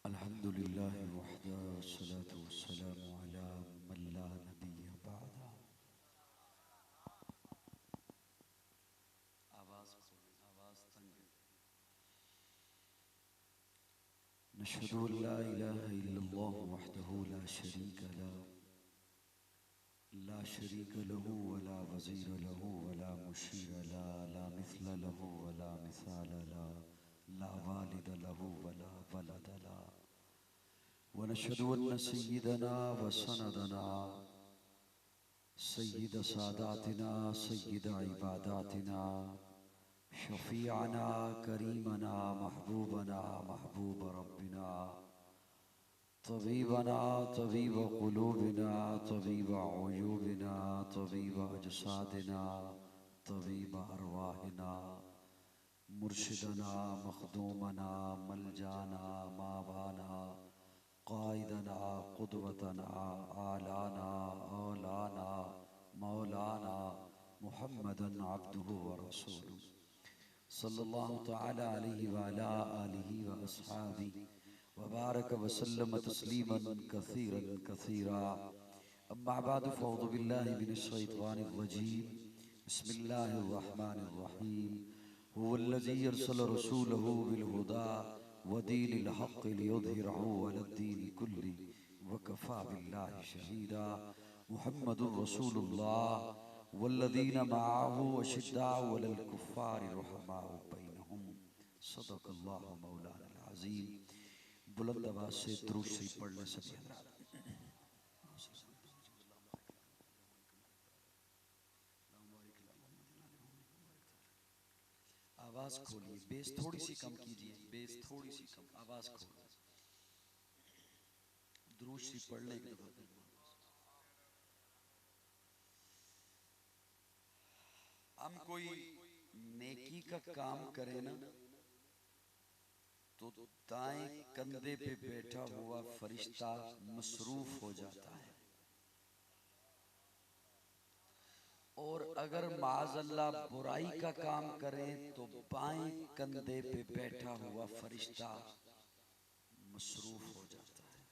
अल्हम्दुलिल्लाह वहदा वस्सलातु वस्सलामु अला मन ला नबिय्य बअदा। आवाज़ तंग है। नशहदु अन ला इलाहा इल्लल्लाह वहदहु ला शरीक लहू वला वज़ीर लहू वला मुशीर ला ला मिस्ल लहू वला मिसाल ला ला वालिद लहू वला वलद ला। वनशहदु अन्न सय्यिदना व सनदना सय्यिद सादातिना सय्यिद इबादातिना शफीअना करीमना महबूबना महबूब रब्बिना तबीबना तबीब क़ुलूबिना तबीब उयूबिना तबीब अजसादिना तबीब अरवाहिना मुर्शिदना मखदूमना मलजाना मावाना क़ाइदना क़ुदवतना आलाना औलाना मौलाना मुहम्मदन अब्दुहु व रसूलुहु सल्लल्लाहु तआला अलैहि व अला आलिहि व अस्हाबिहि व बारक व सल्लम तस्लीमन कसीरन कसीरा। अम्मा बअद फ़अऊज़ु बिल्लाहि मिनश शैतानिर रजीम। बिस्मिल्लाहिर रहमानिर रहीम। हुवल्लज़ी अरसल रसूलहु बिल हुदा व दीनिल हक़्क़ लियुज़हिरहु अलद्दीनि कुल्लिहि व कफ़ा बिल्लाहि शहीदा। मुहम्मदुर रसूलुल्लाह वल्लज़ीना मअहु अशिद्दाउ अलल कुफ़्फ़ारि रुहमाउ बैनहुम। सदक़ल्लाहु मौलाना अज़ीम। बुलंद आवाज़ से दुरूद शरीफ पढ़ने सभी हज़रात। आवाज़ खोलिए, बेस थोड़ी सी कम कीजिए, बेस थोड़ी सी कम, आवाज़ खोलिए। दुरूद शरीफ पढ़ने एक दफ़ा। हम कोई नेकी का काम करें ना तो दाएं कंधे पे बैठा हुआ फरिश्ता मसरूफ हो जाता है, और अगर माज़अल्लाह बुराई का काम करें तो बाएं कंधे पे बैठा हुआ फरिश्ता मसरूफ हो जाता है।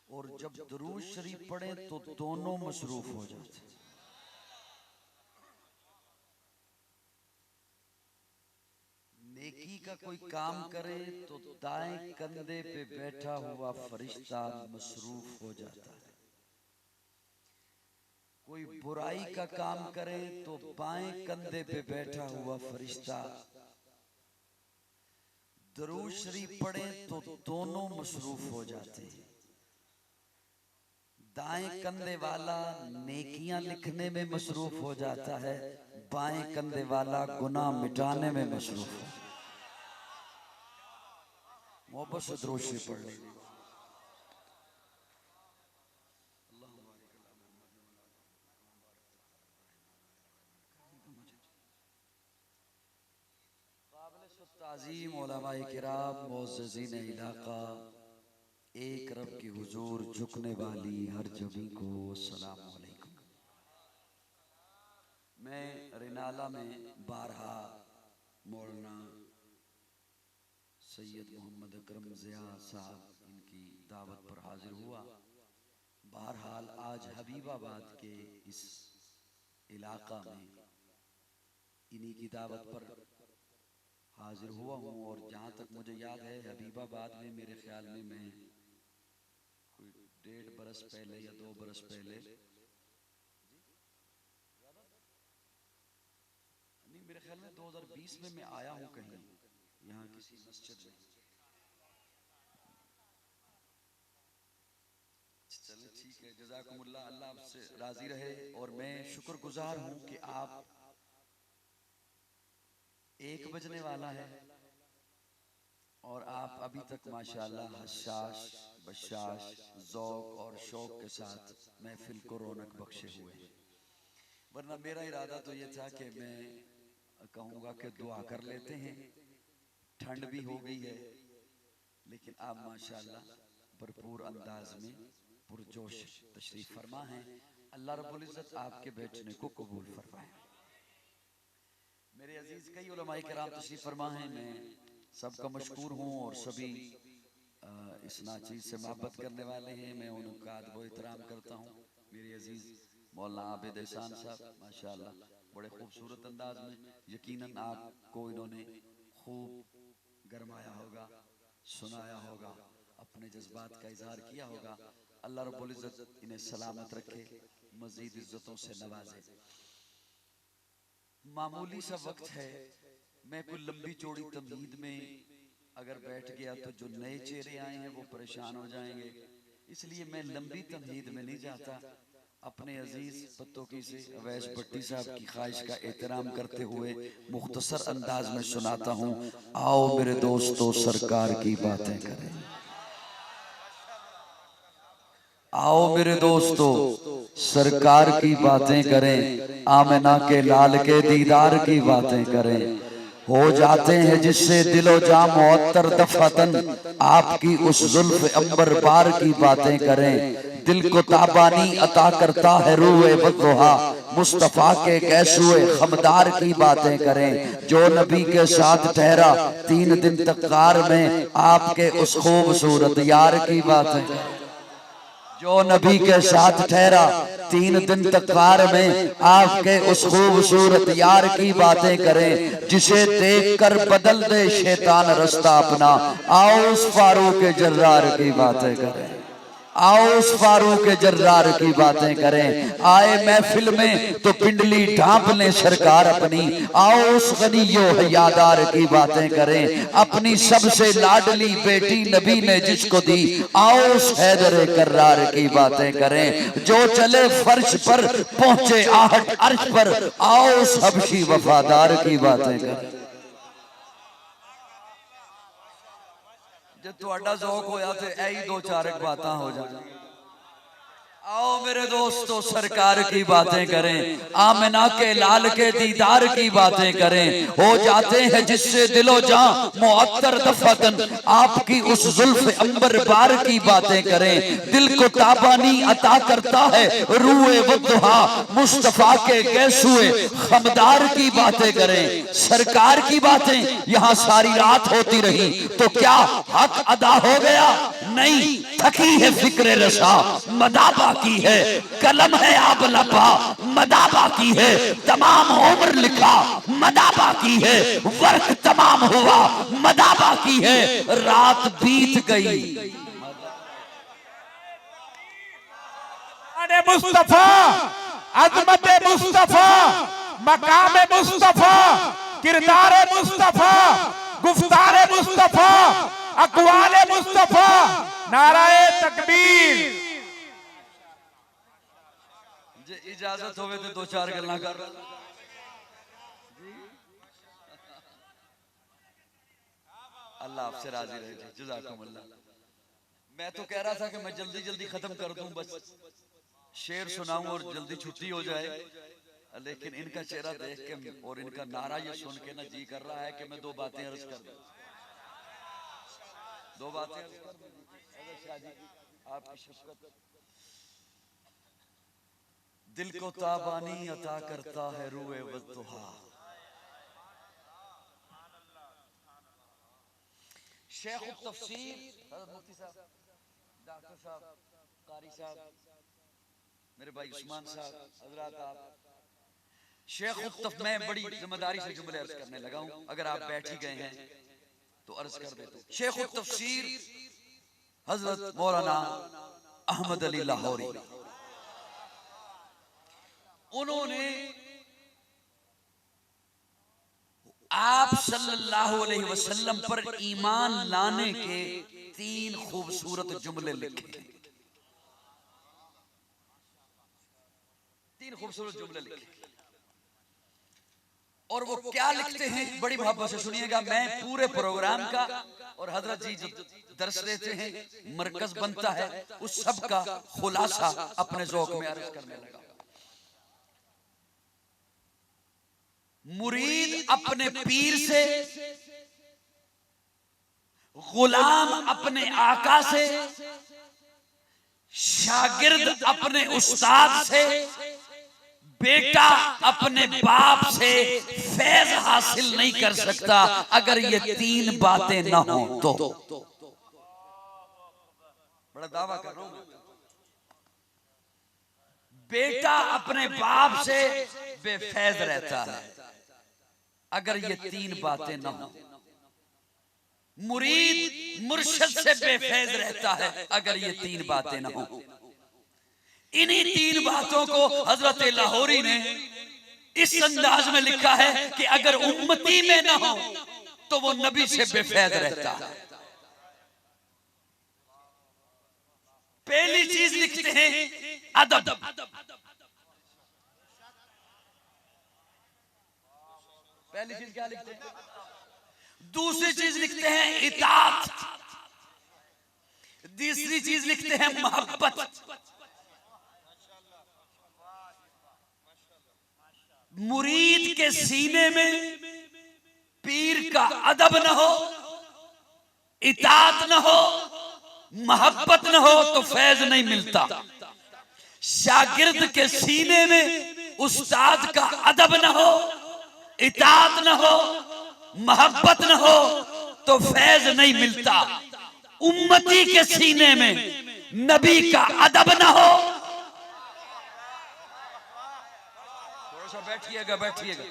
और जब दुरूद शरीफ पढ़े तो दोनों मसरूफ हो जाते हैं। नेकी का कोई काम करे तो दाएं कंधे पे बैठा हुआ फरिश्ता मसरूफ हो जाता है। कोई बुराई का काम करे तो बाएं कंधे पे बैठा हुआ फरिश्ता दुरूद शरीफ पढ़े तो दोनों मसरूफ हो जाते हैं। दाएं कंधे वाला नेकियां लिखने में मसरूफ हो जाता है, बाएं कंधे वाला गुनाह मिटाने में मसरूफ हो। मोहब्बत से दुरूद शरीफ पढ़ लें। ताज़ीम उलमाए किराम मुअज़्ज़िज़ीन इलाका, एक रब के हुजूर झुकने वाली हर जबी को अस्सलाम वालेकुम। मैं रिनाला में बारहा मौलाना सैयद मोहम्मद अकरम ज़िया साहब इनकी दावत पर हाजिर हुआ। बहरहाल आज हबीबाबाद के इस इलाका में इन्हीं की दावत पर हाजिर हुआ हूँ। और जहाँ तक मुझे याद है, हबीबाबाद में मेरे ख्याल में मैं कोई 1.5 बरस पहले या 2 बरस पहले, नहीं मेरे ख्याल में 2020 में मैं आया हूँ कहीं यहाँ किसी मस्जिद में। चलो ठीक है, जज़ाकुमुल्लाह, अल्लाह आपसे राजी रहे। और मैं शुक्रगुजार हूँ कि आप 1 बजने वाला है और आप अभी तक माशाअल्लाह हशाश बशाश ज़ौक़ और शौक़ के साथ महफिल को रौनक बख्शे हुए हैं। वरना मेरा इरादा तो ये था कि मैं कहूँगा कि दुआ कर लेते हैं, ठंड भी हो गई है, लेकिन आप माशाअल्लाह भरपूर अंदाज में पुरजोश तशरीफ़ फरमा हैं। अल्लाह रब्बुल इज़्ज़त आपके बैठने को कबूल फरमाए। मेरे अजीज़ कई उलमाए किराम तशरीफ़ फरमा हैं, मैं सबका मशकूर हूँ और सभी इस नाचीज से मोहब्बत करने वाले हैं, मैं उनका अदब एहतराम करता हूँ। मेरे अजीज मौलाना आबिद एहसान साहब माशाअल्लाह बड़े खूबसूरत अंदाज में, यकीनन आपको इन्होंने खूब गरमाया होगा, सुनाया होगा, अपने जज्बात का इजहार किया होगा। अल्लाह रब्बुल इज्जत इन्हें सलामत रखे, मजीद इज्जतों से नवाजे। मामूली सा वक्त है, मैं कोई लंबी चौड़ी तमहीद में अगर बैठ गया तो जो नए चेहरे आए हैं वो परेशान हो जाएंगे, इसलिए मैं लंबी तमहीद में नहीं जाता। अपने अजीज पत्तोकी से अवैस भट्टी साहब की ख्वाहिश का एहतराम करते हुए मुख्तसर अंदाज में सुनाता हूँ। आओ मेरे दोस्तों सरकार की बातें करें, आओ मेरे दोस्तों सरकार की बातें करें, आमिना के लाल के दीदार की बातें करें। हो जाते हैं जिससे दिलो जाम मुअत्तर दफातन, आपकी उस जुल्फ अंबर बार की बातें करें। दिल को ताबानी अता करता है रूए बदुहा, मुस्तफा के कैसुए खमदार की बातें करें। जो नबी के साथ ठहरा 3 दिन तक कार में, आपके उस खूबसूरत यार की बातें करें। जो नबी के साथ ठहरा 3 दिन तक कार में, आपके उस खूबसूरत यार की बातें करें। जिसे देख कर बदल दे शैतान रास्ता अपना, आओ उस फारूक जर्रार की बातें करें, आओ उस फारूक जर्रार की बातें करें। आए महफिल में तो पिंडली ढांप लें सरकार अपनी, आओ उस गनियो हयादार की बातें करें। अपनी सबसे लाडली बेटी नबी ने जिसको दी, आओ उस हैदर कर्रार की बातें करें। जो चले फर्श पर पहुंचे आहट अर्श पर, आओ उस हबशी वफादार की बातें करें। जे तुहाडा ज़ौक होया ते ऐही 2-4 बातां हो जाए। आओ मेरे दोस्तों सरकार की बातें करें, आमिना के लाल के दीदार की बातें करें। हो जाते हैं जिससे दिलो जां मुअत्तर दफातन, आपकी उस जुल्फ अंबर बार की बातें करें। दिल को ताबानी अता करता है रूए वद्दुहा, मुस्तफा के कैसुए खमदार की बातें करें। सरकार की बातें यहाँ सारी रात होती रही तो क्या हक अदा हो गया? नहीं, थकी है फिक्र रसा मदाबा की है, कलम है आप लपा मदाबा की है। तमाम उम्र लिखा मदाबा की है, वर्क तमाम हुआ मदाबा की है। रात बीत गई अरे मुस्तफा, अजमत मुस्तफा, मकाम मुस्तफा, किरदार मुस्तफा, गुफ्तार मुस्तफा, अक़वाल मुस्तफा, नाराए तकबीर। जे इजाजत होवे तो 2-4 गल्लां कर। अल्लाह आपसे राजी रहे जी, जज़ाकुमुल्लाह। मैं तो कह रहा था कि मैं जल्दी जल्दी खत्म कर दूं, बस शेर सुनाऊं और जल्दी छुट्टी हो जाए, लेकिन इनका चेहरा देख के और इनका नारा ये सुन के ना जी कर रहा है कि मैं 2 बातें अर्ज कर दूं। 2 बातें अर्ज कर दूं। आपकी शफ़क़त दिल को ताबानी अता करता है रूए वद्दुहा। शेख तफसीर हज़रत मुफ्ती साहब, डॉक्टर साहब, कारी साहब, मेरे भाई उस्मान साहब, हजरात आप शेख मैं बड़ी जिम्मेदारी से जुमले अर्ज करने लगा हूं, अगर आप बैठ ही गए हैं तो अर्ज कर देता हूं। शेख तफसीर हजरत मौलाना अहमद अली लाहौरी, उन्होंने आप सल्लल्लाहु अलैहि वसल्लम पर ईमान लाने के 3 खूबसूरत जुमले लिखे। 3 खूबसूरत जुमले लिखे और वो क्या लिखते हैं बड़ी मोहब्बत से सुनिएगा। मैं पूरे प्रोग्राम का और हजरत जी जो दर्श देते हैं मरकज बनता है उस सब का खुलासा अपने ज़ौक़ में अर्ज करने लगा। मुरीद अपने पीर से, गुलाम अपने आका से, शागिर्द अपने उस्ताद से, बेटा अपने बाप से फैज हासिल नहीं कर सकता अगर ये 3 बातें ना हो तो। बड़ा दावा कर रहा हूं मैं। बेटा अपने बाप से बेफैज रहता है अगर ये तीन बातें ना हो। मुरीद मुर्शिद से बेफैज रहता है अगर ये तीन बातें ना हो। इन्हीं तीन बातों को हजरत लाहौरी ने इस अंदाज में लिखा है कि अगर उम्मती में ना हो तो वो नबी से बेफैज रहता है। पहली चीज लिखते हैं अदब। पहली चीज क्या लिखते हैं? दूसरी चीज लिखते हैं इताअत। तीसरी चीज लिखते हैं मोहब्बत। मुरीद के सीने में पीर का अदब न हो, इताअत न हो, मोहब्बत न हो तो फैज नहीं मिलता। शागिर्द के सीने में उस्ताद का अदब न हो, इताअत न हो, मोहब्बत न हो तो फैज नहीं मिलता। उम्मती के सीने में नबी का अदब न हो, थोड़ा सा बैठिएगा बैठिएगा।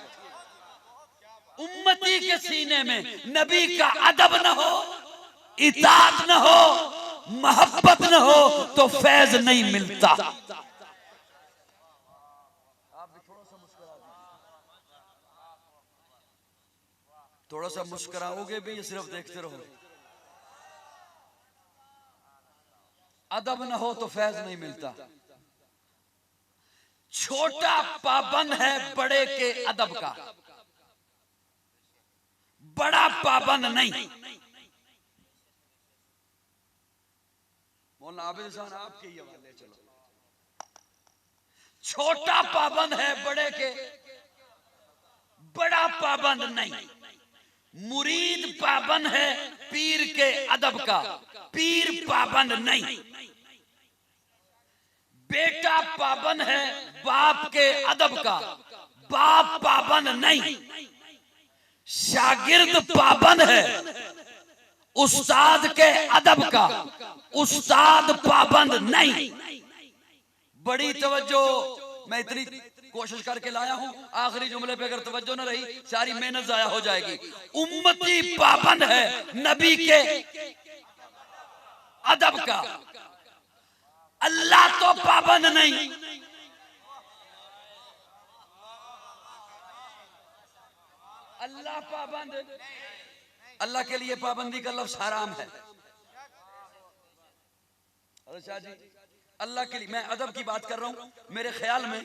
उम्मती के सीने में नबी का अदब न हो, इताअत न हो, मोहब्बत न हो तो फैज नहीं मिलता। थोड़ा सा मुस्कुराओगे भी या सिर्फ देखते रहो? अदब न हो तो फैज नहीं मिलता। छोटा पाबंद है बड़े के अदब का, बड़ा पाबंद नहीं। मौलाना आबिद हुसैन आपके ही हवाले चलो। छोटा पाबंद है बड़े के, बड़ा पाबंद नहीं। मुरीद पाबंद है पीर के अदब का, पीर पाबंद नहीं। बेटा पाबंद है बाप के अदब का, बाप पाबंद नहीं। शागिर्द पाबंद है उस्ताद के अदब का, उस्ताद पाबंद नहीं। बड़ी तवज्जो, मैं इतनी कोशिश करके लाया हूं, आखिरी जुमले पे अगर तवज्जो न रही सारी मेहनत जाया हो जाएगी। उम्मती पाबंद है नबी के अदब का, अल्लाह तो पाबंद नहीं। अल्लाह पाबंद, अल्लाह के लिए पाबंदी का लफ्ज हराम है। अच्छा जी, अल्लाह के लिए मैं अदब की बात कर रहा हूं। मेरे ख्याल में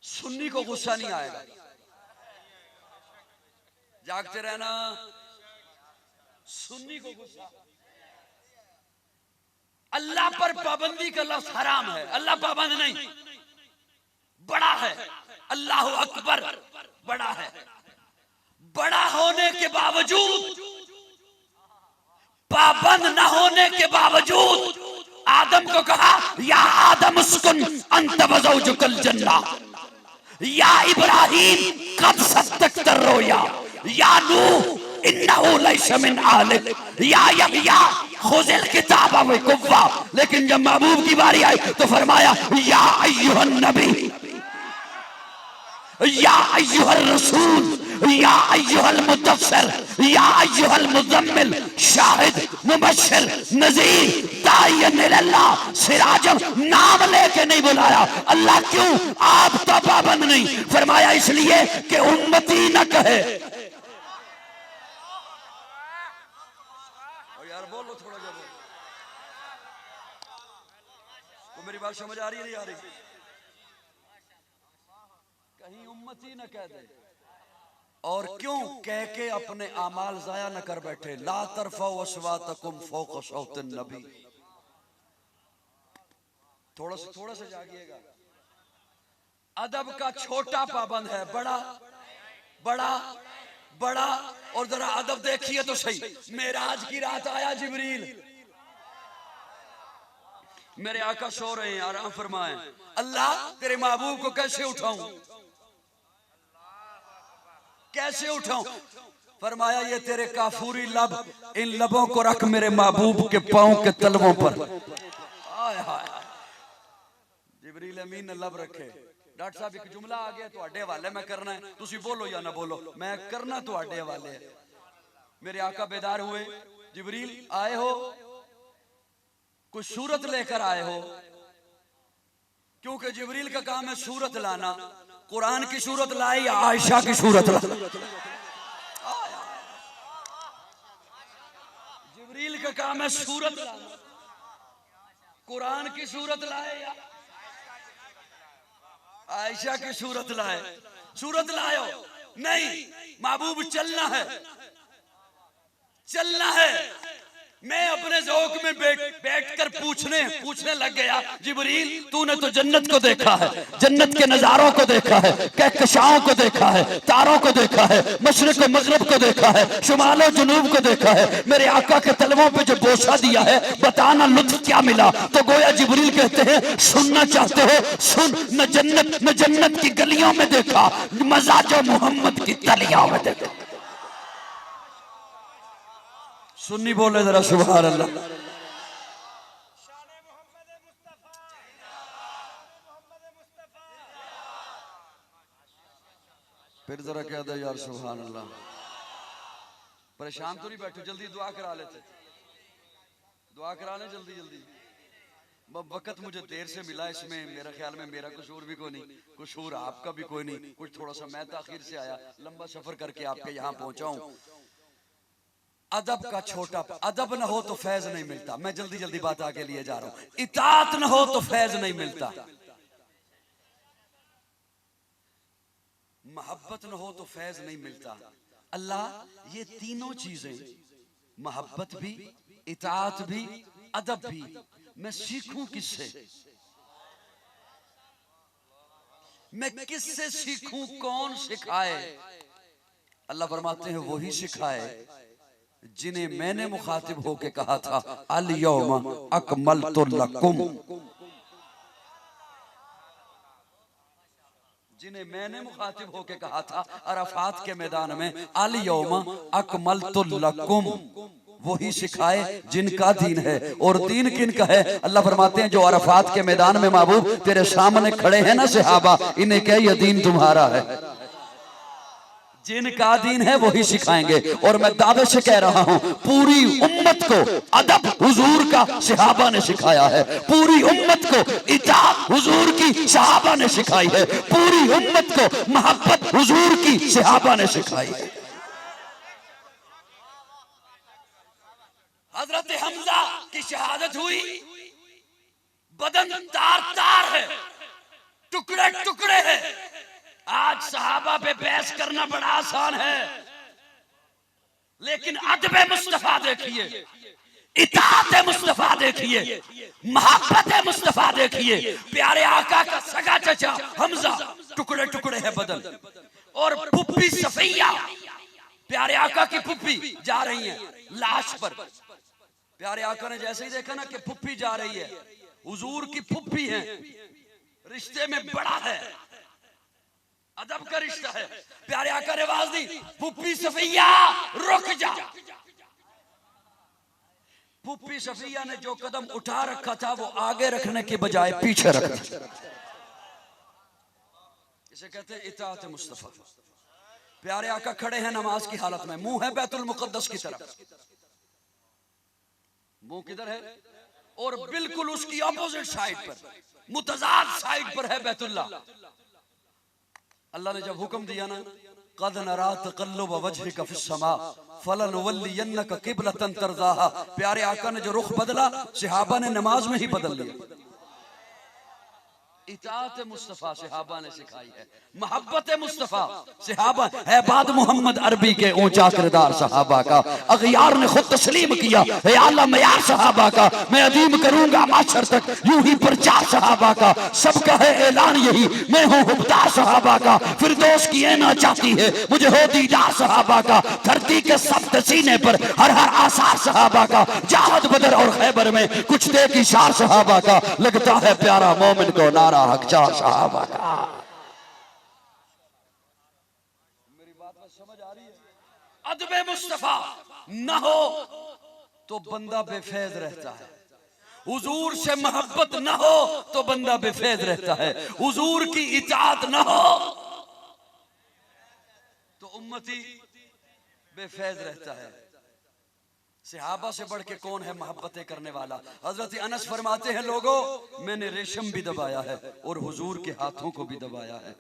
सुन्नी को गुस्सा नहीं आएगा। जागते रहना, सुन्नी को गुस्सा। अल्लाह पर पाबंदी का लफ्ज हराम है, अल्लाह पाबंद नहीं। बड़ा है, अल्लाह अकबर बड़ा है। बड़ा होने के बावजूद, पाबंद न होने के बावजूद आदम को कहा या आदम उस्कुन अंत व ज़ौजुकल जन्ना, या इब्राहिम कद सद्दक़्त रोया, या नूह इन्नहु लैसा मिन आहलिक, या यहया खुज़िल किताब व कुव्वा। लेकिन जब महबूब की बारी आई तो फरमाया या अय्युहन नबी, या अय्युहर रसूल, या अय्युहल मुदस्सिर, या अय्युहल मुज़म्मिल, शाहिद मुबश्शिर नज़ीर दाइयन इलल्लाह सिराजम। नाम लेके नहीं बुलाया। अल्लाह क्यों? आप तो पाबंद नहीं। फरमाया इसलिए कि उम्मती न कहे। और यार बोलो थोड़ा सा, तो मेरी बात समझ आ रही है नहीं आ रही? कहीं उम्मती न कह दे। और क्यों कह के अपने आमाल जाया न कर बैठे। ला तरफ़उ अस्वातकुम फ़ौक़ सौतिन नबी। थोड़ा सा जागिएगा। अदब का छोटा पाबंद है, बड़ा बड़ा बड़ा। और जरा अदब देखिए तो सही। मेराज की रात आया जिब्रील, मेरे आका सो रहे हैं, आराम फरमाएं। अल्लाह तेरे महबूब को कैसे उठाऊं, कैसे उठाऊं? फरमाया ये तेरे काफूरी लब, इन लबों को रख मेरे महबूब के पांव के तलवों पर। आय हाय, जिब्रील अमीन ने लब रखे। डॉक्टर साहब एक जुमला आ गया तुहाडे हवाले मैं करना है, तुसी बोलो या ना बोलो, मैं करना तुहाडे हवाले है। मेरे आका बेदार हुए, जिब्रील आए हो, कुछ सूरत लेकर आए हो, क्योंकि जिब्रील का काम है सूरत लाना। कुरान की सूरत लाई या आयशा की सूरत लाई? जिब्रील का काम है सूरत लाना, कुरान की सूरत लाए या आयशा की सूरत लाए? सूरत लायो नहीं, महबूब चलना है, चलना है। मैं अपने ज़ौक़ में बैठकर पूछने लग गया, जिब्रील तूने तो जन्नत को देखा है, जन्नत के नजारों को देखा है, कहकशाओं को देखा है, तारों को देखा है, मशरिक़ और मग़रिब को देखा है, शुमाल और जुनूब को देखा है, मेरे आका के तलवों पे जो बोसा दिया है, बताना लुत्फ़ क्या मिला? तो गोया जिब्रील कहते हैं सुनना चाहते हो सुन, न जन्नत की गलियों में देखा, मज़ा जो मोहम्मद की तलियों में देखा। सुन्नी बोले जरा सुभान अल्लाह। फिर जरा कह दो यार सुभान अल्लाह। परेशान तो नहीं बैठो, जल्दी दुआ करा लेते, दुआ करा लें जल्दी जल्दी। वक्त मुझे देर से मिला, इसमें मेरा ख्याल में मेरा कसूर भी कोई नहीं, कसूर आपका भी कोई नहीं, कुछ थोड़ा सा मैं ताखिर से आया, लंबा सफर करके आपके यहाँ पहुंचा हूं। अदब का छोटा, अदब न हो तो फैज नहीं मिलता। मैं जल्दी जल्दी बात आगे लिए जा रहा हूं। इताअत न हो तो फैज नहीं मिलता, मोहब्बत न हो तो फैज नहीं मिलता। अल्लाह ये तीनों चीजें, मोहब्बत भी, इताअत भी, अदब भी, मैं सीखूं किससे? मैं किससे सीखूं? कौन सिखाए? अल्लाह फरमाते हैं वही सिखाए जिन्हें मैंने मुखातिब होके कहा था अल यौमा अकमलतु लकुम, जिन्हें मैंने मुखातिब होके कहा था अरफात के मैदान में अल यौमा अकमलतु लकुम, वही सिखाए जिनका दीन है। और दीन किनका है? अल्लाह फरमाते हैं जो अरफात के मैदान में महबूब तेरे सामने खड़े हैं ना सहाबा, इन्हें क्या ये दीन तुम्हारा है? जिनका दीन है वही सिखाएंगे। और मैं दावे से कह रहा हूं पूरी उम्मत को अदब हुजूर का सहाबा ने सिखाया है, पूरी उम्मत को इताअत हुजूर की सहाबा ने सिखाई है, पूरी उम्मत को मोहब्बत हुजूर की सहाबा ने सिखाई है। हजरत हमजा की शहादत हुई, बदन तार तार है, टुकड़े टुकड़े है। आज सहाबा पे बहस करना बड़ा आसान है, लेकिन अदब मुस्तफा देखिए, इताअत मुस्तफा देखिए, मोहब्बत मुस्तफा देखिए। प्यारे आका का सगा चचा हमजा टुकड़े टुकड़े है बदन, और पुप्पी सफिया प्यारे आका की पुप्पी जा रही है लाश पर। प्यारे आका ने जैसे ही देखा ना कि पुप्पी जा रही है, हुजूर की पुप्पी है, रिश्ते में बड़ा है, अदब का रिश्ता है। प्यारे आका ने आवाज दी पुप्पी सफिया रुक जा। पुप्पी सफिया ने जो कदम उठा रखा था वो आगे रखने के बजाय पीछे रखा। इसे कहते हैं इताअत मुस्तफा। प्यारे आका खड़े हैं नमाज की हालत में, मुंह है बैतुल मुकद्दस की तरफ, मुंह किधर है? और बिल्कुल उसकी अपोजिट साइड पर, मुतजाद साइड पर है बैतुल्लाह। अल्लाह ने जब हुक्म दिया ना क़द नरा तक़ल्लुब वजहिका फ़िस्समा फ़लनुवल्लियन्नका क़िबलतन तर्ज़ाहा, प्यारे आका ने जो रुख बदला सहाबा ने नमाज में ही बदल लिया। इताअत मुस्तफा सहाबा ने सिखाई है, मोहब्बत मुस्तफा सहाबा है। बाद मोहम्मद अरबी के ऊंचा किरदार सहाबा का, अग़यार ने खुद तस्लीम किया है आला मयार सहाबा का। मैं अदीम करूंगा माशर तक यूं ही प्रचार सहाबा का, सबका है ऐलान यही मैं हूँ हुबदार सहाबा का। फिरदौस की ऐना चाहती है मुझे हो दीदार सहाबा का, धरती के सख्त सीने पर हर हर आसार सहाबा का। जाहद बदर और खैबर में कुछ देख इशार सहाबा का, लगता है प्यारा मोमिन को नारा हक़चा सहाबा का। मेरी बात में समझ आ रही है? अदब मुस्तफा न हो तो बंदा बेफैज रहता है, हुजूर से मोहब्बत न हो तो बंदा बेफैज रहता है, हुजूर की इताअत न हो तो उम्मती बेफैज रहता है। सहाबा से बढ़ के कौन है मोहब्बतें करने वाला? हजरत अनस फरमाते हैं, लोगों मैंने रेशम भी दबाया है और हुजूर के हाथों को भी दबाया है।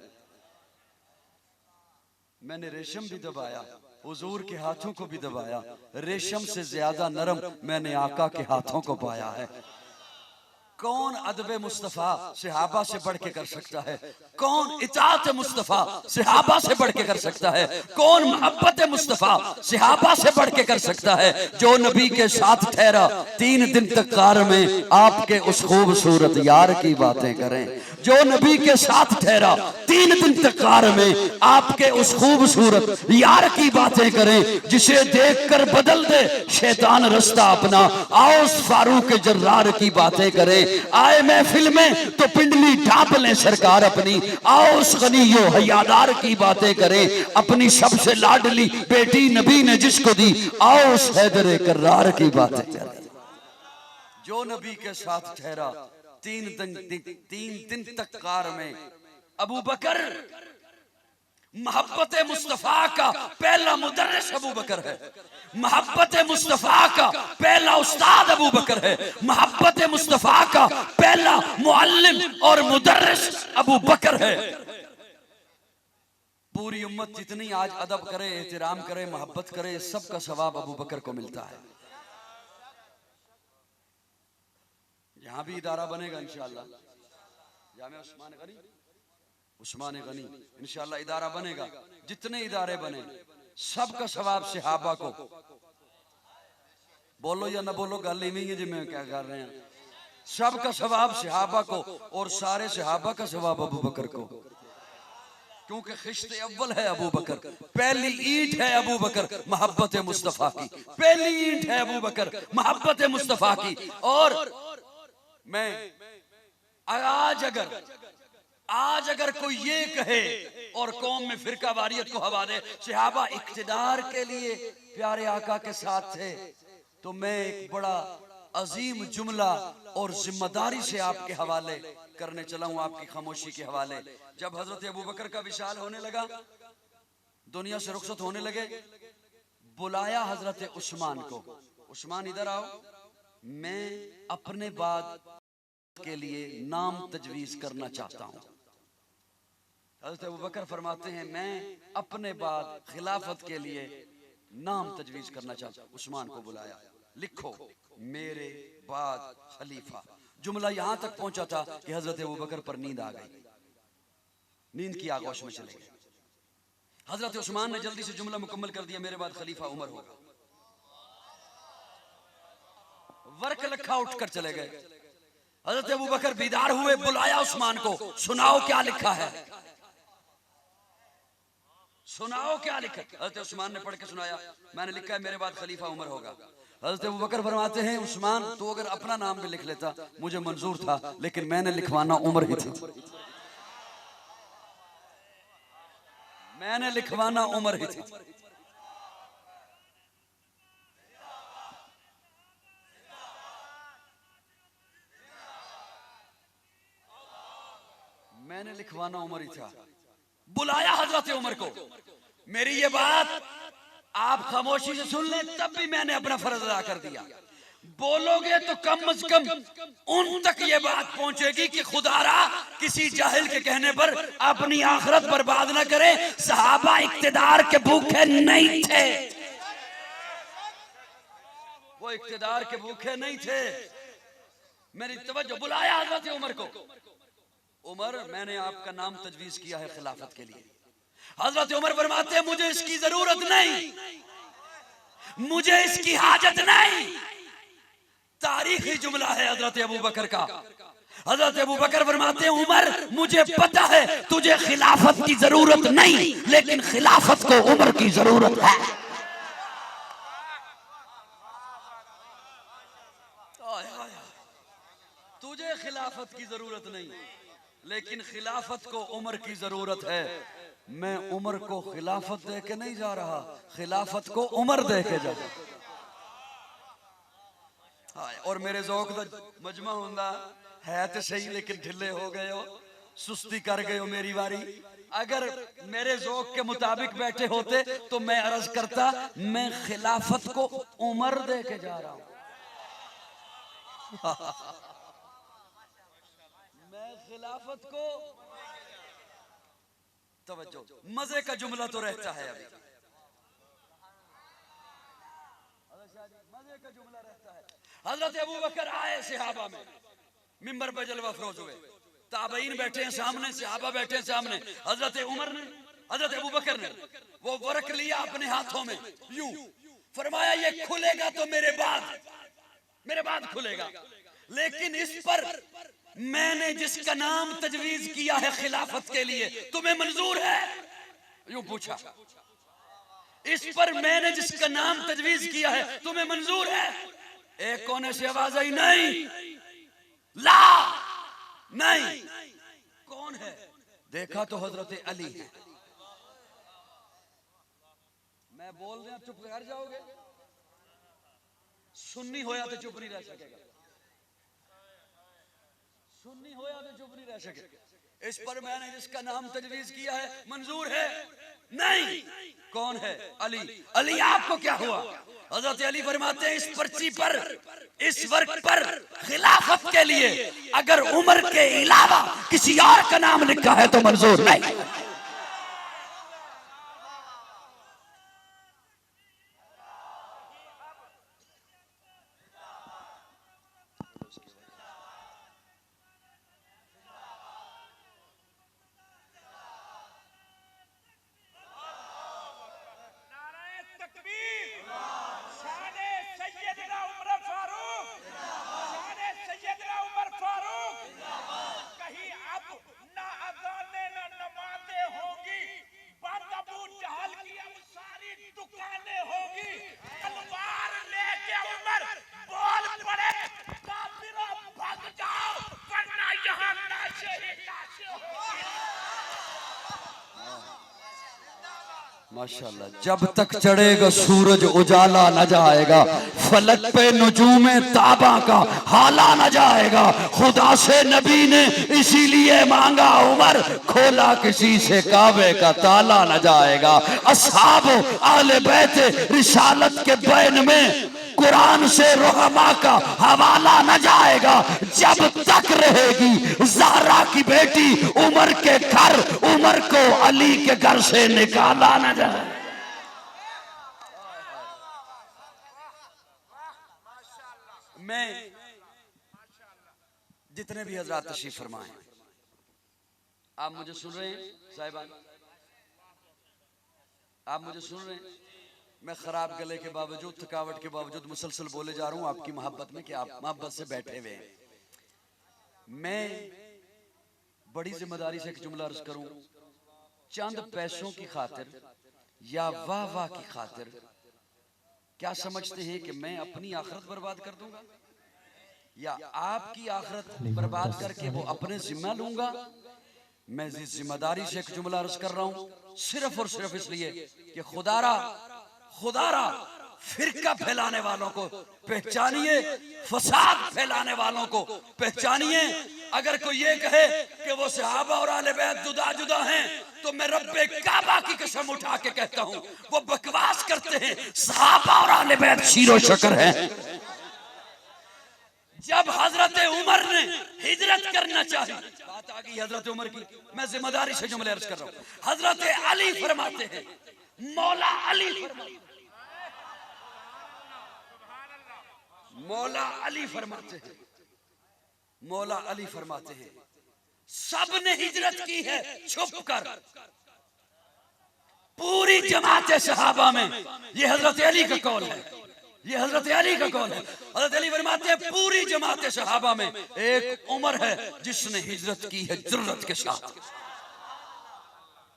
मैंने रेशम भी दबाया, हुजूर के हाथों को भी दबाया, रेशम से ज्यादा नरम मैंने आका के हाथों को पाया है। कौन अदब मुस्तफा सहाबा से बढ़ के कर सकता है? कौन इताअत मुस्तफा सहाबा से बढ़ के कर सकता है? कौन मोहब्बत मुस्तफा सहाबा से बढ़ के कर सकता है? जो नबी के साथ ठहरा 3 दिन तक कार में, आपके उस खूबसूरत यार की बातें करें। जो नबी के साथ ठहरा 3 दिन तक कार में, आपके उस खूबसूरत यार की बातें करें, जिसे देखकर बदल दे शैतान रास्ता अपना। आओ उस फारूक जर्रार की बातें करें। आए महफिल में तो पिंडली ढांप लें सरकार अपनी। आओ उस गनियो हयादार की बातें करें, अपनी सबसे लाडली बेटी नबी ने जिसको दी। आओ उस हैदर कर्रार की बातें करें। जो नबी के साथ ठहरा 3 दिन तक कार में। अबू बकर मोहब्बत मुस्तफा का पहला मुदर्रिस अबू बकर है, मोहब्बत मुस्तफा का पहला उस्ताद अबू बकर है, मोहब्बत मुस्तफा का पहला मुअल्लिम और मुदर्रिस अबू बकर है। पूरी उम्मत जितनी आज अदब करे, एहतराम करे, मोहब्बत करे, सबका सवाब अबू बकर को मिलता है। यहां भी इदारा बनेगा इंशाअल्लाह, जामिया उस्मान गनी इंशाअल्लाह इदारा बनेगा। जितने इदारे बने सबका सवाब सहाबा को। बोलो या ना बोलो, गल ही नहीं है जी मैं क्या कर रहे हैं। सबका सवाब सहाबा को और सारे सहाबा का सवाब अबू बकर को, क्योंकि खिश्ते अव्वल है अबू बकर, पहली ईंट है अबू बकर मोहब्बत मुस्तफा की, पहली ईंट है अबू बकर मोहब्बत मुस्तफा की। और मैं आज अगर कोई ये कहे और कौम में फिरका वारियत को हवा दे, सहाबा इक्तिदार के लिए प्यारे आका के साथ थे, तो मैं एक बड़ा अजीम जुमला और जिम्मेदारी से आपके हवाले करने चला हूं, आपकी खामोशी के हवाले। जब हजरत अबू बकर का विशाल होने लगा, दुनिया से रुखसत होने लगे, बुलाया हजरत उस्मान को। उस्मान इधर आओ, मैं अपने बाद के लिए नाम तजवीज करना चाहता हूं। हज़रत अबू बकर फरमाते हैं, मैं अपने बाद खिलाफत के लिए नाम तजवीज करना चाहता हूं। उस्मान को बुलाया, लिखो मेरे बाद खलीफा। जुमला यहां तक पहुंचा था कि हजरत अबू बकर पर नींद आ गई, नींद की आगोश में चले गए। हजरत उस्मान ने जल्दी से जुमला मुकम्मल कर दिया, मेरे बाद खलीफा उमर होगा। वर्क लखा उठकर चले गए। हजरत अबू बकर बीदार हुए, बुलाया उस्मान को, सुनाओ क्या लिखा है, सुनाओ क्या लिखा। हजरत उस्मान ने पढ़ के सुनाया, मैंने लिखा है मेरे बाद खलीफा उमर होगा। हजरत अबू बकर फरमाते हैं, उस्मान तो अगर अपना नाम भी लिख लेता मुझे मंजूर था, लेकिन मैंने लिखवाना उमर ही थी, मैंने लिखवाना उमर ही थी। मैंने लिखवाना उमर ही था। बुलाया हजरत उमर को, मेरी ये बात आप खामोशी से सुन लें, तब भी मैंने अपना फर्ज अदा कर दिया। बोलोगे तो कम से कम उन तक ये बात पहुंचेगी कि खुदारा किसी जाहिल के कहने पर अपनी आखिरत बर्बाद न करे। सहाबा इक्तिदार के भूखे नहीं थे, वो इक्तिदार के भूखे नहीं थे। मेरी तवज्जो, बुलाया हजरत उमर को, उमर मैंने आपका नाम तजवीज किया है खिलाफत के लिए। हजरत उमर फरमाते हैं, मुझे इसकी जरूरत नहीं, मुझे इसकी हाजत नहीं। तारीखी जुमला है हजरत अबू बकर का। हजरत अबू बकर फरमाते हैं, उमर मुझे पता है तुझे खिलाफत की जरूरत नहीं, लेकिन खिलाफत को उमर की जरूरत है। तुझे खिलाफत की जरूरत नहीं, लेकिन खिलाफत को उमर की जरूरत है। मैं उमर को खिलाफत दे के नहीं जा रहा, खिलाफत को उमर दे के जा रहा। हाँ, और मेरे ज़ौक़ दा मजमा हुंदा है तो सही, लेकिन ढिले हो गए हो, सुस्ती कर गए हो मेरी बारी। अगर मेरे ज़ौक़ के मुताबिक बैठे होते तो मैं अर्ज करता, मैं खिलाफत को उमर दे के जा रहा हूं। मैं खिलाफत को, तवज्जो, मजे का जुमला तो रहता है अभी, मजे का जुमला रहता है। हजरत अबू बकर आए सहाबा में, मिंबर पर जलवा फरोज हुए, ताबईन बैठे हैं सामने, सहाबा बैठे हैं सामने। हजरत उमर ने, हजरत अबू बकर ने वो वर्क लिया अपने हाथों में, यूं फरमाया ये खुलेगा तो मेरे बाद खुलेगा, लेकिन इस पर मैंने जिसका नाम तजवीज किया है खिलाफत के लिए, तुम्हें मंजूर है? यूं पूछा। इस पर मैंने जिसका नाम तजवीज किया है तुम्हें मंजूर है? एक कोने से आवाज आई, नहीं, ला, नहीं। कौन है? देखा तो हजरत अली है। मैं बोल रहा चुप कर जाओगे? सुन्नी होया तो चुप नहीं रह सकेगा, सुन्नी होया तो चुप नहीं रह सकेगा। इस पर मैंने जिसका नाम तजवीज किया है मंजूर है? नहीं। कौन है? अली। अली आपको क्या हुआ? हजरत अली फरमाते हैं, इस पर्ची पर, इस वर्क पर खिलाफत के लिए अगर उमर के अलावा किसी और का नाम लिखा है तो मंजूर नहीं। माशाल्लाह। जब तक चढ़ेगा सूरज उजाला न जाएगा, फलक पे नुजूमे ताबा का हाला न जाएगा। खुदा से नबी ने इसीलिए मांगा उमर, खोला किसी से काबे का ताला न जाएगा। असहाब आले बैत रिसालत के बैन में कुरान से रहमा का हवाला न जाएगा। जब तक रहेगी ज़हरा की बेटी उमर के घर, उमर को अली के घर से निकाला न जाए। मैं जितने भी हजरात तशरीफ फरमाए, आप मुझे सुन रहे हैं साहिबान? आप मुझे सुन रहे हैं? मैं खराब गले के बावजूद, थकावट के बावजूद मुसलसल बोले जा रहा हूं आपकी मोहब्बत में कि आप मोहब्बत से बैठे हुए हैं। मैं बड़ी जिम्मेदारी से एक जुमला अर्ज करूं, चंद पैसों की खातिर या वाह वाह की खातिर क्या समझते हैं कि मैं अपनी आखिरत बर्बाद कर दूंगा या आपकी आखिरत बर्बाद करके वो अपने जिम्मा लूंगा? मैं इस जिम्मेदारी से एक जुमला अर्ज कर रहा हूं, सिर्फ और सिर्फ इसलिए कि खुदारा फिरका फैलाने वालों को पहचानिए, फसाद फैलाने वालों को पहचानिए। अगर कोई ये कहे कि वो सहाबा और आले बैत जुदा जुदा हैं, तो मैं रब्बे काबा की कसम उठा के कहता हूं वो बकवास करते हैं। सहाबा और आले बैत शीरो शकर हैं। जब हजरत उमर ने हिजरत करना चाहिए, बात आ गई हजरत उमर की, मैं जिम्मेदारी से जुमले अर्ज कर रहा हूं। हजरत अली फरमाते हैं, मौला अली फरमाते हैं, मौला अली फरमाते हैं, मौला अली फरमाते हैं, सब ने हिजरत की है छुप कर। पूरी जमात सहाबा में ये हजरत अली का कौल है, ये हजरत अली का कौल है। हजरत अली फरमाते हैं पूरी जमात सहाबा में एक उमर है जिसने हिजरत की है जुर्रत के साथ।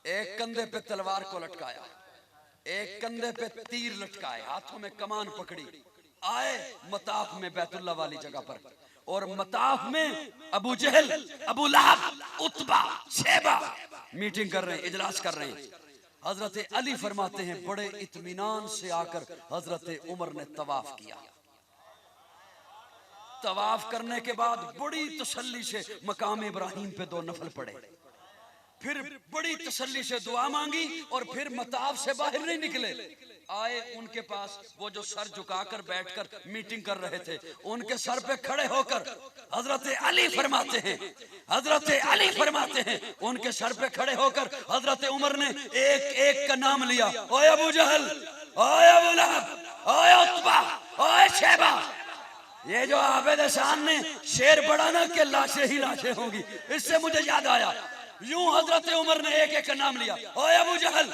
एक कंधे पे तलवार को लटकाया, एक कंधे पे तीर लटकाए, हाथों में कमान पकड़ी, आए मताफ में बैतुल्ला वाली जगह पर। और मताफ में अबू जहल, अबू लहब, उतबा, शेबा मीटिंग कर रहे हैं, इजलास कर रहे हैं। हजरत अली फरमाते हैं बड़े इत्मीनान से आकर हजरत उमर ने तवाफ किया। तवाफ करने के बाद बड़ी तसल्ली से मकाम इब्राहिम पे 2 नफल पड़े, फिर बड़ी तसल्ली से दुआ मांगी और फिर मताफ से बाहर नहीं निकले। आए उनके पास वो जो सर झुकाकर बैठकर मीटिंग कर रहे थे, उनके सर पे खड़े होकर हजरत अली फरमाते हैं, हजरत अली फरमाते हैं, उनके सर पे खड़े होकर हजरत उमर ने एक एक का नाम लिया। ओए अबू जहल, ओए अबू लहब, ओए उतबा, ओए शेबा। ये जो आबिद शान ने शेर बढ़ा ना कि लाशें ही लाशें होंगी, इससे मुझे याद आया। यूं हजरत उमर ने एक एक का नाम लिया। ओए अबू जहल,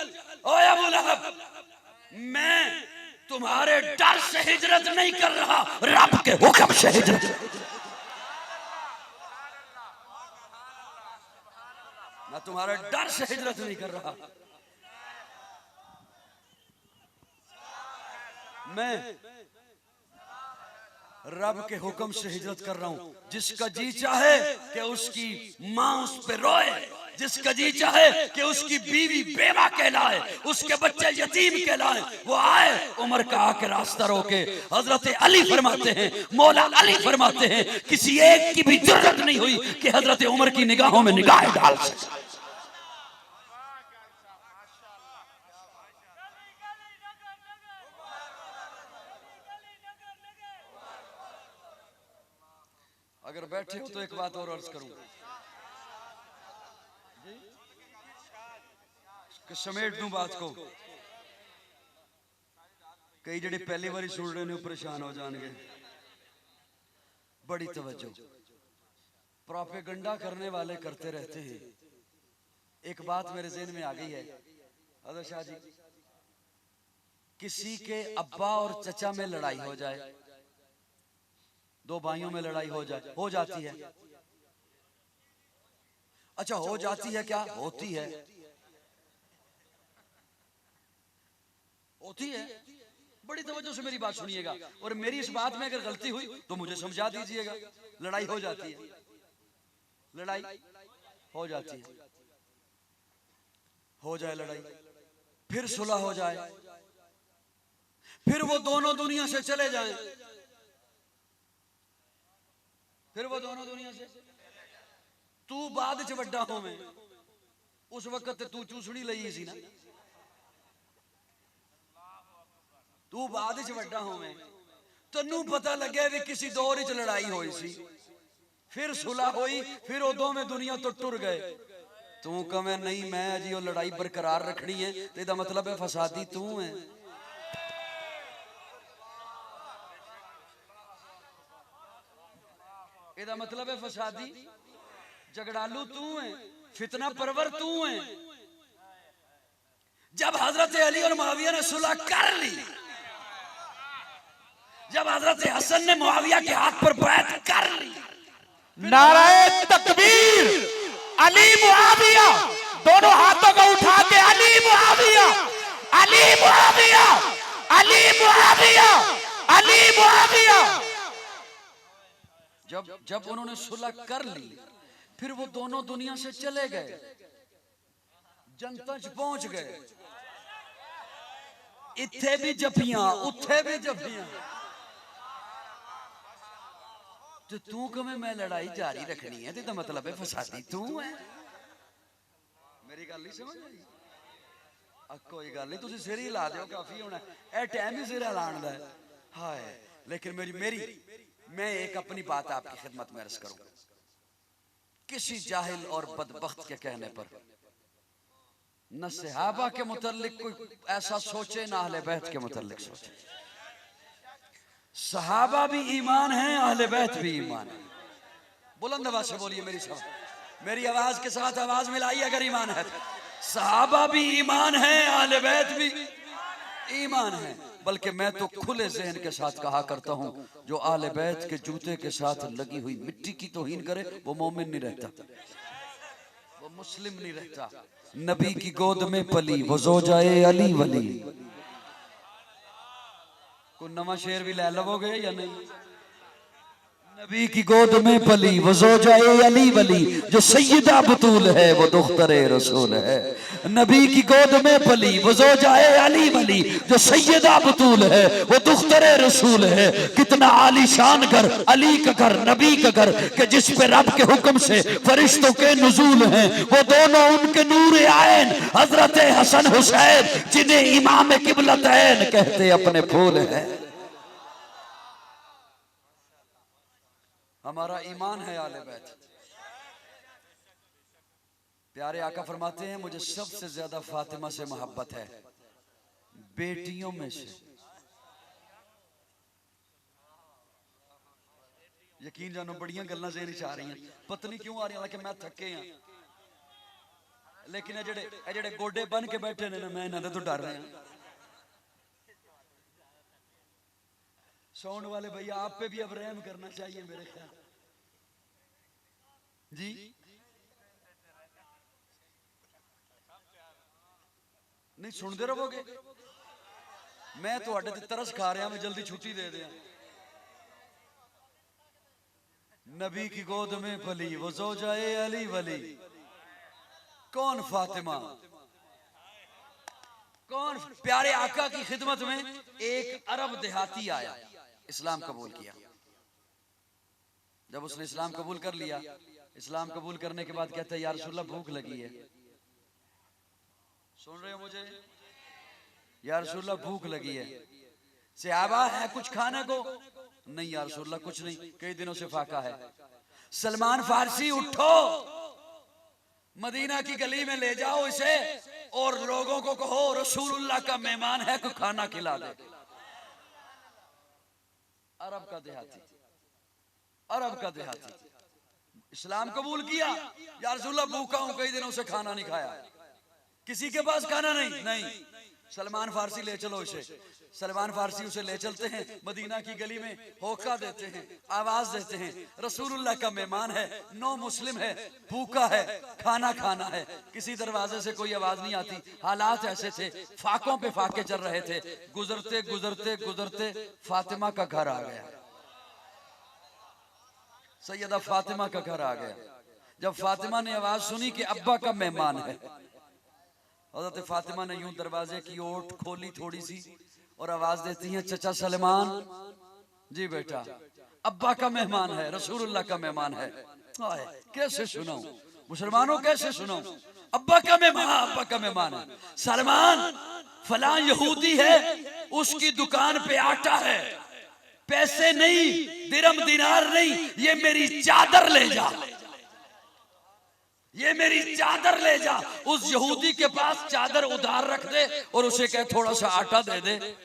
ओए अबू लहब, मैं तुम्हारे डर से हिजरत नहीं कर रहा, रब के हुक्म से हिजरत। मैं तुम्हारे डर से हिजरत नहीं कर रहा, मैं रब के हुक्म से हिजरत कर रहा हूं। जिसका जी चाहे कि उसकी मां उस पे रोए, जिसका जी चाहे कि उसकी बीवी बेवा कहलाए, उसके बच्चे यतीम कहलाए, वो आए उमर का आके रास्ता रोके। हजरत अली फरमाते हैं, मौला अली फरमाते हैं, किसी एक की भी जरूरत नहीं हुई कि हजरत उमर की निगाहों में निगाहें डाल सके। अगर बैठे हो तो एक बात और अर्ज करूं कि समेट दूं बात को। कई जड़े पहली बारी सुन रहे ने परेशान हो जाएंगे। बड़ी तवज्जो, प्रोपेगेंडा करने वाले करते रहते हैं। एक बात मेरे ज़हन में आ गई है हज़रत शाह जी, किसी के अब्बा और चचा में लड़ाई हो जाए, 2 भाइयों में लड़ाई हो जाए, हो जाती है। अच्छा हो जाती है क्या? होती है, होती है। बड़ी तवज्जो से मेरी बात सुनिएगा और मेरी इस बात में अगर गलती हुई तो मुझे समझा दीजिएगा। लड़ाई हो जाती है, लड़ाई हो जाती है, हो जाए लड़ाई, फिर सुलह हो जाए, फिर वो दोनों दुनिया से चले जाएं, फिर वो दोनों दुनिया से। तू बाद च वड्डा होवे, उस वक्त तू चूसड़ी लई सी ना, तू बाद च वड्डा होवे, तन्नू पता लगे भी किसी दौर च लड़ाई होई सी, फिर सुलह होई, फिर वो दोवें दुनिया तो टुर गए। तू कवे नहीं मैं जी वो लड़ाई बरकरार रखनी है, तो इसदा मतलब है फसादी तू है। ਇਹਦਾ मतलब है फसादी झगड़ालू तू है, फितना परवर तू है। जब हजरत अली और मुआविया ने सुलह कर ली, जब हजरत हसन ने मुआविया के हाथ पर बैत कर ली, नाराए तकबीर, अली मुआविया, दोनों हाथों को उठा के अली मुआविया, अली मुआविया, अली मुआविया, अली मुआविया। जब उन्होंने सुलह कर ली, फिर वो दोनों दुनिया से चले गए, जनता पहुंच गए। इत्थे भी जफियां, उत्थे भी जफियां। तो तू कमे मैं लड़ाई जारी रखनी है, तो मतलब है फसादी तू है। मेरी गल नहीं समझ आई? कोई गल नहीं, तुसी सिर ही ला दो, काफी होना है, टाइम ही सिर हिलाने दा है। हाय लेकिन मैं एक अपनी बात आपकी खिदमत में अर्ज करूं। किसी जाहिल और बदबख्त के कहने पर न सहाबा के मुतल्लिक कोई ऐसा सोचे, न अहले बैत के मुतल्लिक सोचे। सहाबा भी ईमान है, अहले बैत भी ईमान है। बुलंद आवाज से बोलिए मेरी साथ, मेरी आवाज के साथ आवाज मिलाइए अगर ईमान है। सहाबा भी ईमान है, अहले बैत भी ईमान है। बल्कि मैं तो खुले जहन के साथ कहा करता हूं, जो आले बैत के जूते के साथ लगी हुई मिट्टी की तौहीन करे वो मोमिन नहीं रहता, वो मुस्लिम नहीं रहता। नबी की गोद में पली वो ज़ौजाए अली वली। कोई नवा शेर भी ले लवोगे या नहीं? नबी की गोद में पली वो ज़ौजाए अली वली, जो सैयदा बतूल है वो दुख्तरे रसूल है। नबी की गोद में पली वो ज़ौजाए अली वली, जो सैयदा बतूल है वो दुख्तरे रसूल है। कितना आलीशान घर, अली का घर, नबी का घर, कि जिस पे रब के हुक्म से फरिश्तों के नुज़ूल हैं। वो दोनों उनके नूर आयन हजरत हसन हुसैन, जिन्हें इमाम किबलतैन कहते अपने फूल हैं। हमारा ईमान है आले बैत। प्यारे आका फरमाते हैं मुझे सबसे ज्यादा फातिमा से मोहब्बत है बेटियों में से। यकीन जानो बड़ियां गल्लां ज़हन च आ रही हैं, पता नहीं क्यों आ रही हैं, हालांकि मैं थके हैं, लेकिन जेड़े गोडे बन के बैठे ने ना, मैं इन्हां तो डर रहा। सोने वाले भैया आप पे भी अब रहम करना चाहिए मेरे ख्याल जी। नहीं सुनते रहोगे, मैं तुहाडे ते तरस खा रहा, मैं जल्दी छुट्टी दे दिया। नबी की गोद में पली वो ज़ौजाए अली वली। कौन फातिमा, कौन? प्यारे आका की खिदमत में एक अरब देहाती आया, इस्लाम कबूल किया। जब उसने इस्लाम कबूल कर लिया, इस्लाम कबूल करने के बाद कहता है या रसूलल्लाह भूख लगी है। सुन रहे हो मुझे? या रसूलल्लाह भूख लगी है। सहाबा है कुछ खाने को? नहीं या रसूलल्लाह कुछ नहीं, कई दिनों से फाका है। सलमान फारसी उठो, मदीना की गली में ले जाओ इसे और लोगों को कहो रसूलुल्लाह का मेहमान है, को खाना खिला दे। अरब का देहाती, अरब का देहाती इस्लाम कबूल किया। या रसूलल्लाह भूखा हूं, कई दिनों से खाना नहीं खाया। किसी के पास खाना नहीं, सलमान फारसी ले चलो इसे। सलमान फारसी उसे ले चलते हैं, मदीना की गली में होका देते हैं, आवाज देते हैं रसूलुल्लाह का मेहमान है, नो मुस्लिम है, भूखा है, खाना खाना है। किसी दरवाजे से कोई आवाज नहीं आती। हालात ऐसे थे, फाकों पे फाके चल रहे थे। गुजरते गुजरते गुजरते फातिमा का घर आ गया, सैयदा फातिमा का घर आ गया। जब फातिमा ने आवाज सुनी कि अब्बा का मेहमान है, हज़रत फातिमा ने यूं दरवाजे की ओट खोली थोड़ी सी और आवाज देती हैं चचा सलमान जी बेटा, अब्बा का मेहमान है, रसूलुल्लाह का मेहमान है। कैसे सुनाऊं मुसलमानों, कैसे सुनाऊं? अब्बा का मेहमान, अब्बा का मेहमान है। सलमान फलां यहूदी है, उसकी दुकान पे आटा है, पैसे नहीं, दिरम दिनार नहीं, ये मेरी चादर ले जा, ये मेरी चादर ले जा। उस यहूदी के पास चादर उधार रख दे और उसे कह थोड़ा सा आटा दे दे।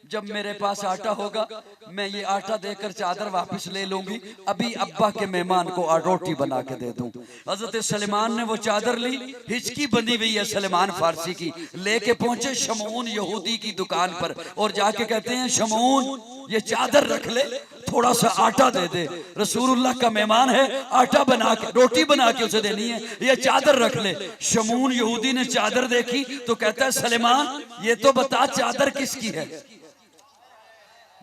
जब मेरे पास आटा होगा मैं ये आटा देकर चादर वापस ले लूंगी, अभी अब्बा के मेहमान को रोटी बना के दे दूं। हजरत सलेमान ने वो चादर ली, हिचकी बंधी हुई है सलेमान फारसी की, लेके पहुंचे शमून यहूदी की दुकान पर और जाके कहते हैं शमून ये चादर रख ले, थोड़ा सा आटा दे दे, रसूलुल्लाह का मेहमान है, आटा बना के रोटी बना के उसे देनी है, ये चादर रख ले। शमून यहूदी ने चादर देखी तो कहता है सलेमान ये तो बता चादर किसकी है,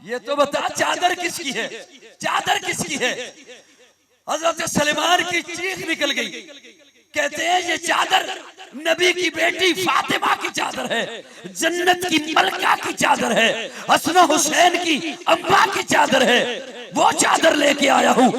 ये तो बता चादर किसकी है, चादर किसकी है? हजरत सलेमान की चीख निकल गई, कहते हैं ये चादर नबी की बेटी फातिमा की चादर है, जन्नत की मलका की चादर है, हसन हुसैन की अम्मा की चादर है, वो चादर लेके आया हूं।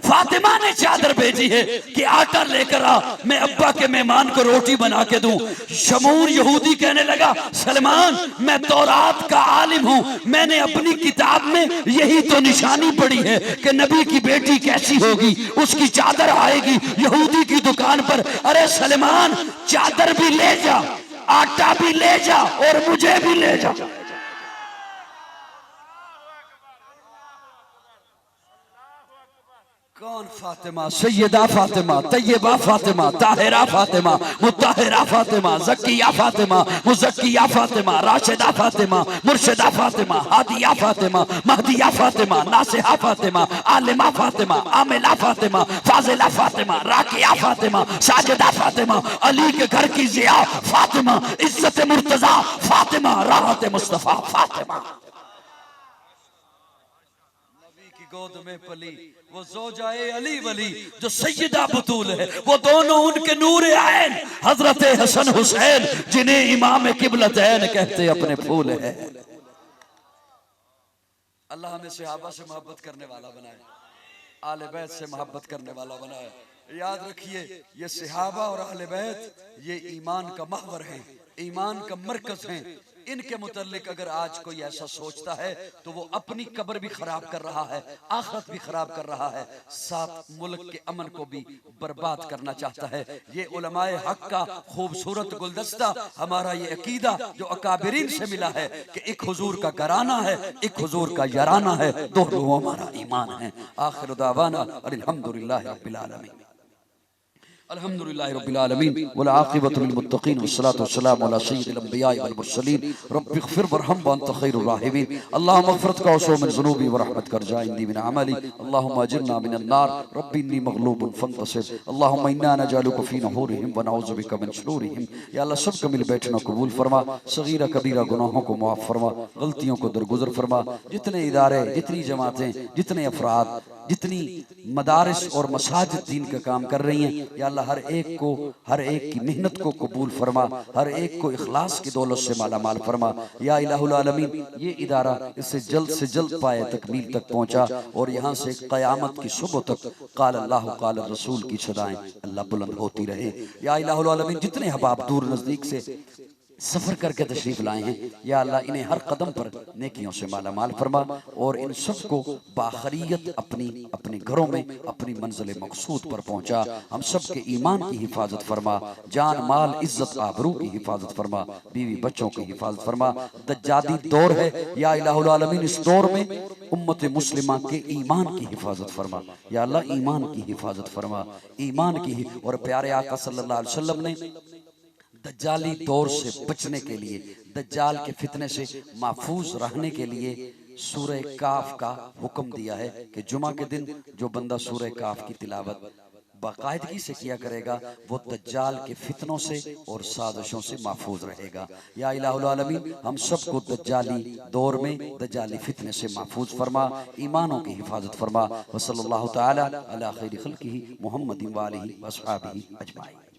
फातिमा ने चादर भेजी है कि आटा लेकर आ, मैं अब्बा के मेहमान को रोटी बना के दूं। शमून यहूदी कहने लगा सलमान मैं तौरात का आलिम हूं, मैंने अपनी किताब में यही तो निशानी पड़ी है कि नबी की बेटी कैसी होगी, उसकी चादर आएगी यहूदी की दुकान पर। अरे सलमान चादर भी ले जा, आटा भी ले जा और मुझे भी ले जा। कौन फातिमा? सैयदा फातिमा, तैयबा फातिमा, ताहिरा फातिमा, मुत्ताहिरा फातिमा, ज़किया फातिमा, मुज़क्किया फातिमा, राशिदा फातिमा, मुर्शिदा फातिमा, हादिया फातिमा, महदिया फातिमा, नासिहा फातिमा, आलिमा फातिमा, आमिला फातिमा, फाजिला फातिमा, राकिया फातिमा, साजिदा फातिमा, अली के घर की ज़िया फातिमा, इज्जत मुर्तज़ा फातिमा, राहत मुस्तफ़ा फातिमा। गोद में पली, वो ज़ौजाए अली वली जो सैयदा बतूल है, वो दोनों उनके नूर ऐन हजरत हसन हुसैन जिन्हें इमाम किबलतैन कहते अपने फूल है। अल्लाह हमें सहाबा से मोहब्बत करने वाला बनाए, आले बैत से मोहब्बत करने वाला बनाए। याद रखिए, ये सहाबा और आले बैत ये ईमान का महवर है, ईमान का मरकज है। इनके मुतल्लिक अगर आज कोई ऐसा सोचता है तो वो अपनी कब्र भी खराब कर रहा है, आखिरत भी खराब कर रहा है, साथ मुल्क के अमन को भी बर्बाद करना चाहता है। ये उलमाए हक का खूबसूरत गुलदस्ता, हमारा ये अकीदा जो अकाबिरीन से मिला है कि एक हुजूर का घराना है, एक हुजूर का याराना है, दोनों हमारा ईमान है। आखिर दावाना अल्हम्दुलिल्लाहि रब्बिल आलमीन, अल्हम्दुलिल्लाहि रब्बिल आलमीन वल आक़िबतु लिल मुत्तक़ीन वस्सलातु वस्सलामु अला सय्यिदिल अंबियाइ वल मुरसलीन रब्बिग़फिर वरहम व अंत खैरुर राहिमीन। अल्लाहुम्मा मग़फ़िरत का वसो मिन ज़ुनूबी व रहमतक अर्जाइंदी मिन अमली। अल्लाहुम्मा अजिरना मिनन नार रब्बी इन्नी मग़लूबुन फंतसिर। अल्लाहुम्मा इन्ना नजअलुका फ़ी नहूरिहिम व नऊज़ु बिका मिन शुरूरिहिम। या अल्लाह सबका मिल बैठना कबूल फरमा, सगीरा कबीरा गुनाहों को माफ़ फरमा, गलतियों को दरगुजर फरमा। जितने इदारे, जितनी जमातें, जितने अफराद, जितनी मदारिस और मसाजिद दीन का काम कर रही हैं, या अल्लाह हर एक को, हर एक की मेहनत को कबूल फरमा, हर एक को इखलास की दौलत से माला माल फरमा। या इलाहुल आलमीन, ये इदारा इससे जल्द से जल्द पाए तकमील तक पहुँचा और यहाँ से क़यामत की सुबह तक क़ाल अल्लाह क़ाल रसूल की सदाएं अल्लाह बुलंद होती रहे। या इलाहुल आलमीन, जितने हबाब दूर नज़दीक से सफ़र करके तशरीफ लाए हैं, या अल्लाह इन्हें हर कदम पर नेकियों से माला माल फरमा और इन सबको बाखरियत अपनी अपने घरों में अपनी मंजिल मकसूद पर पहुँचा। हम सब के ईमान की हिफाजत फरमा, जान माल इज्जत आबरू की हिफाजत फरमा, बीवी बच्चों की हिफाजत फरमा। दज्जाली दौर है, या इलाहुल आलमीन इस दौर में उम्मत मुस्लिमा के ईमान की हिफाजत फरमा। या अल्लाह ईमान की हिफाजत फरमा, ईमान की। और प्यारे आका सल्लल्लाहु अलैहि वसल्लम ने दज्जाली दौर से बचने के लिए, दज्जाल के फितने से महफूज रहने के लिए सूरह काफ का हुक्म दिया है कि जुमा के दिन जो बंदा सूरह काफ की तिलावत बाकायदगी से किया करेगा वो दज्जाल के फितनों से और साजिशों से महफूज रहेगा। या इलाहुल आलमीन, हम सबको दज्जाली दौर में दज्जाली फितने से महफूज फरमा, ईमानों की हिफाजत फरमा। व सल्लल्लाहु तआला अला खैरि खल्क़िही मुहम्मदिन व आलिही व अस्हाबिही अजमाइन।